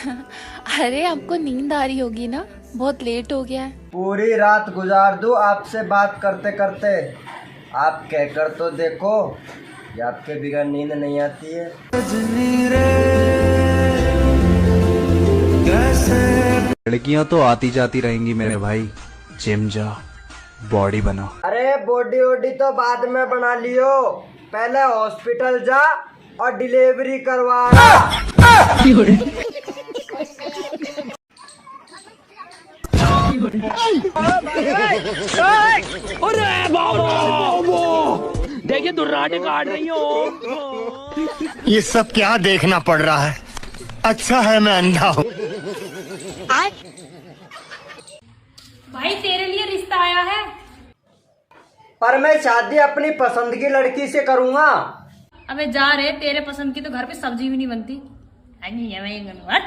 अरे आपको नींद आ रही होगी ना, बहुत लेट हो गया है। पूरी रात गुजार दूं आपसे बात करते करते। आप कहकर तो देखो कि आपके बिगड़ नींद नहीं आती है। लड़कियां तो आती जाती रहेंगी मेरे भाई, जिम जा, बॉडी बना। अरे बॉडी वॉडी तो बाद में बना लियो, पहले हॉस्पिटल जा और डिलीवरी करवा। देखिए दुर्राटे काट रही हो। ये सब क्या देखना पड़ रहा है? अच्छा है मैं अंधा हूँ। भाई तेरे लिए रिश्ता आया है। पर मैं शादी अपनी पसंद की लड़की से करूंगा। अबे जा रे, तेरे पसंद की तो घर पे सब्जी भी नहीं बनती। हट।